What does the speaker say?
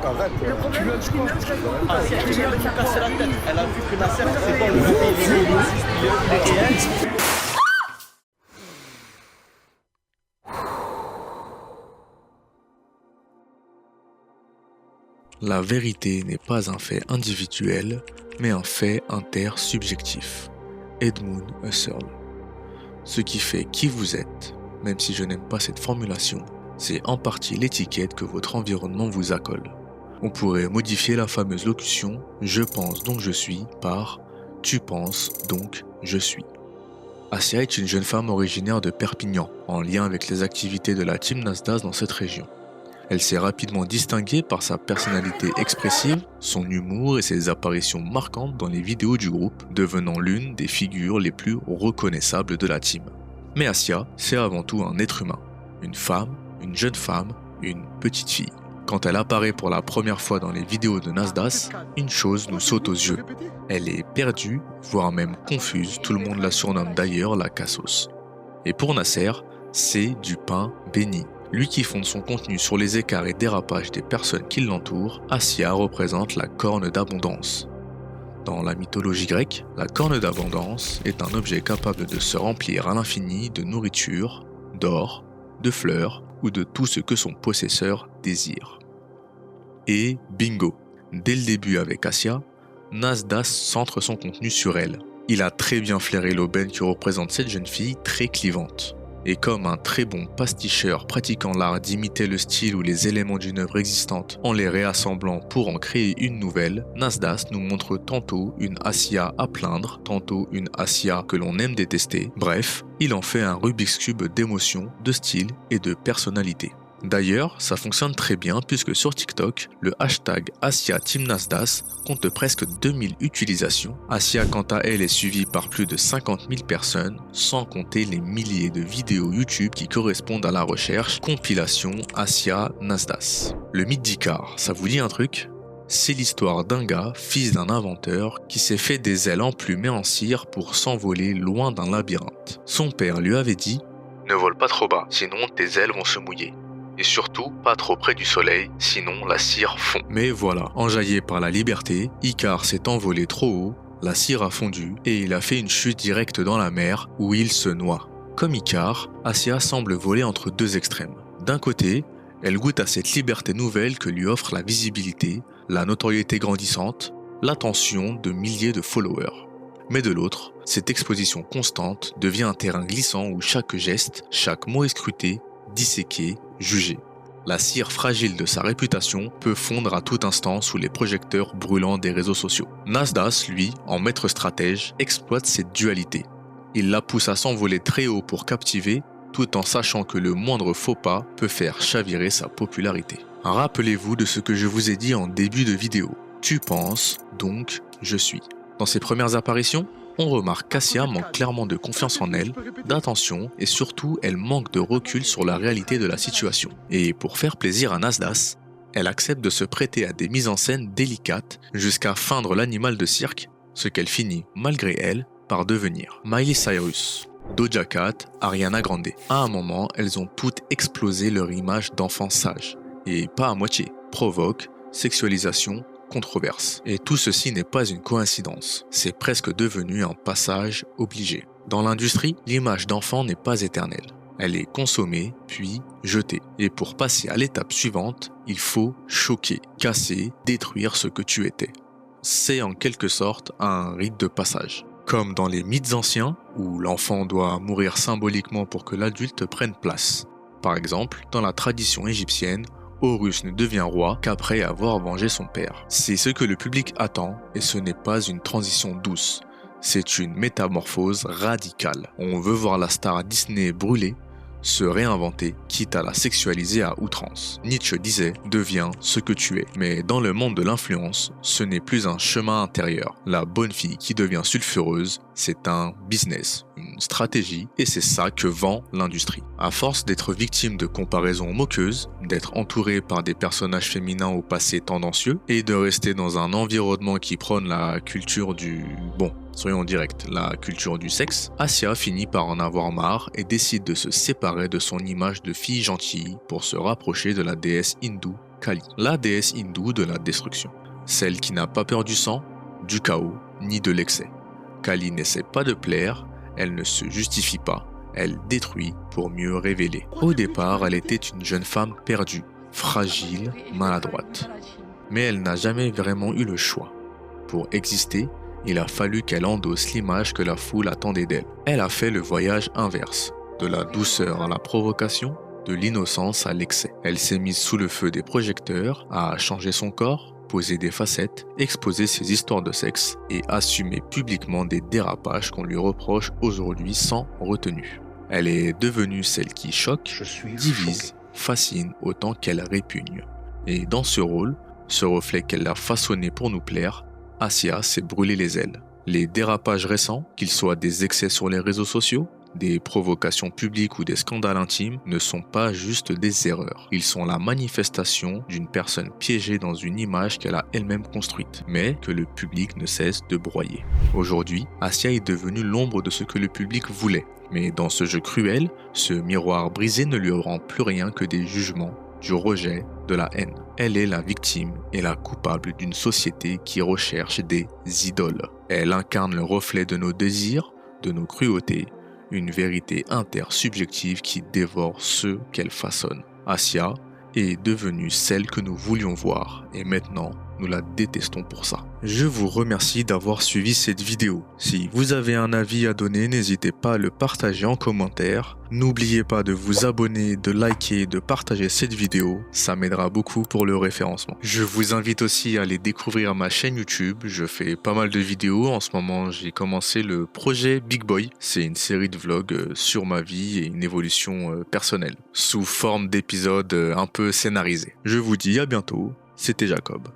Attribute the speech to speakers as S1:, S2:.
S1: arrête.
S2: Le problème,
S1: Tu viens de quoi?
S2: Ah, si elle vient de me casser la tête, elle a vu que Nasser, c'est bon, le mec, il est réel.
S3: La vérité n'est pas un fait individuel, mais un fait intersubjectif. Edmund Husserl. Ce qui fait qui vous êtes, même si je n'aime pas cette formulation, c'est en partie l'étiquette que votre environnement vous accole. On pourrait modifier la fameuse locution « je pense donc je suis » par « tu penses donc je suis ». Assia est une jeune femme originaire de Perpignan, en lien avec les activités de la team Nasdaq dans cette région. Elle s'est rapidement distinguée par sa personnalité expressive, son humour et ses apparitions marquantes dans les vidéos du groupe, devenant l'une des figures les plus reconnaissables de la team. Mais Assia, c'est avant tout un être humain, une femme, une jeune femme, une petite fille. Quand elle apparaît pour la première fois dans les vidéos de Nasdaq, une chose nous saute aux yeux. Elle est perdue, voire même confuse, tout le monde la surnomme d'ailleurs la Cassos. Et pour Nasser, c'est du pain béni. Lui qui fonde son contenu sur les écarts et dérapages des personnes qui l'entourent, Assia représente la corne d'abondance. Dans la mythologie grecque, la corne d'abondance est un objet capable de se remplir à l'infini de nourriture, d'or, de fleurs ou de tout ce que son possesseur désire. Et bingo! Dès le début avec Assia, Nasdaq centre son contenu sur elle. Il a très bien flairé l'aubaine qui représente cette jeune fille très clivante. Et comme un très bon pasticheur pratiquant l'art d'imiter le style ou les éléments d'une œuvre existante en les réassemblant pour en créer une nouvelle, Nasdaq nous montre tantôt une Assia à plaindre, tantôt une Assia que l'on aime détester. Bref, il en fait un Rubik's Cube d'émotions, de style et de personnalité. D'ailleurs, ça fonctionne très bien puisque sur TikTok, le hashtag AssiaTeamNasdaq compte presque 2000 utilisations. Assia quant à elle est suivie par plus de 50 000 personnes, sans compter les milliers de vidéos YouTube qui correspondent à la recherche compilation Assia Nasdaq. Le mythe d'Icare, ça vous dit un truc ? C'est l'histoire d'un gars, fils d'un inventeur, qui s'est fait des ailes emplumées en cire pour s'envoler loin d'un labyrinthe. Son père lui avait dit « Ne vole pas trop bas, sinon tes ailes vont se mouiller. » Et surtout, pas trop près du soleil, sinon la cire fond. Mais voilà, enjaillé par la liberté, Icare s'est envolé trop haut, la cire a fondu et il a fait une chute directe dans la mer où il se noie. Comme Icare, Assia semble voler entre deux extrêmes. D'un côté, elle goûte à cette liberté nouvelle que lui offre la visibilité, la notoriété grandissante, l'attention de milliers de followers. Mais de l'autre, cette exposition constante devient un terrain glissant où chaque geste, chaque mot est scruté, disséqué, jugé. La cire fragile de sa réputation peut fondre à tout instant sous les projecteurs brûlants des réseaux sociaux. Nasdaq, lui, en maître stratège, exploite cette dualité. Il la pousse à s'envoler très haut pour captiver, tout en sachant que le moindre faux pas peut faire chavirer sa popularité. Rappelez-vous de ce que je vous ai dit en début de vidéo. Tu penses, donc je suis. Dans ses premières apparitions, on remarque qu'Assia manque clairement de confiance en elle, d'attention et surtout elle manque de recul sur la réalité de la situation. Et pour faire plaisir à Nasdaq, elle accepte de se prêter à des mises en scène délicates jusqu'à feindre l'animal de cirque, ce qu'elle finit, malgré elle, par devenir. Miley Cyrus, Doja Cat, Ariana Grande. À un moment, elles ont toutes explosé leur image d'enfants sages. Et pas à moitié. Provoque, sexualisation, controverse. Et tout ceci n'est pas une coïncidence, c'est presque devenu un passage obligé. Dans l'industrie, l'image d'enfant n'est pas éternelle. Elle est consommée, puis jetée. Et pour passer à l'étape suivante, il faut choquer, casser, détruire ce que tu étais. C'est en quelque sorte un rite de passage. Comme dans les mythes anciens, où l'enfant doit mourir symboliquement pour que l'adulte prenne place. Par exemple, dans la tradition égyptienne, Horus ne devient roi qu'après avoir vengé son père. C'est ce que le public attend et ce n'est pas une transition douce. C'est une métamorphose radicale. On veut voir la star Disney brûler, se réinventer, quitte à la sexualiser à outrance. Nietzsche disait « Deviens ce que tu es ». Mais dans le monde de l'influence, ce n'est plus un chemin intérieur. La bonne fille qui devient sulfureuse, c'est un business, une stratégie, et c'est ça que vend l'industrie. À force d'être victime de comparaisons moqueuses, d'être entourée par des personnages féminins au passé tendancieux, et de rester dans un environnement qui prône la culture du... soyons directs, la culture du sexe, Assia finit par en avoir marre et décide de se séparer de son image de fille gentille pour se rapprocher de la déesse hindoue Kali, la déesse hindoue de la destruction. Celle qui n'a pas peur du sang, du chaos, ni de l'excès. Kali n'essaie pas de plaire, elle ne se justifie pas, elle détruit pour mieux révéler. Au départ, elle était une jeune femme perdue, fragile, maladroite. Mais elle n'a jamais vraiment eu le choix. Pour exister, il a fallu qu'elle endosse l'image que la foule attendait d'elle. Elle a fait le voyage inverse, de la douceur à la provocation, de l'innocence à l'excès. Elle s'est mise sous le feu des projecteurs, a changé son corps, posé des facettes, exposé ses histoires de sexe et assumé publiquement des dérapages qu'on lui reproche aujourd'hui sans retenue. Elle est devenue celle qui choque, divise, fascine autant qu'elle répugne. Et dans ce rôle, ce reflet qu'elle a façonné pour nous plaire, Assia s'est brûlé les ailes. Les dérapages récents, qu'ils soient des excès sur les réseaux sociaux, des provocations publiques ou des scandales intimes, ne sont pas juste des erreurs. Ils sont la manifestation d'une personne piégée dans une image qu'elle a elle-même construite, mais que le public ne cesse de broyer. Aujourd'hui, Assia est devenue l'ombre de ce que le public voulait. Mais dans ce jeu cruel, ce miroir brisé ne lui rend plus rien que des jugements, du rejet, de la haine. Elle est la victime et la coupable d'une société qui recherche des idoles. Elle incarne le reflet de nos désirs, de nos cruautés, une vérité intersubjective qui dévore ceux qu'elle façonne. Assia est devenue celle que nous voulions voir et maintenant nous la détestons pour ça. Je vous remercie d'avoir suivi cette vidéo. Si vous avez un avis à donner, n'hésitez pas à le partager en commentaire. N'oubliez pas de vous abonner, de liker, de partager cette vidéo. Ça m'aidera beaucoup pour le référencement. Je vous invite aussi à aller découvrir ma chaîne YouTube. Je fais pas mal de vidéos. En ce moment, j'ai commencé le projet Big Boy. C'est une série de vlogs sur ma vie et une évolution personnelle, sous forme d'épisodes un peu scénarisés. Je vous dis à bientôt. C'était Jacob.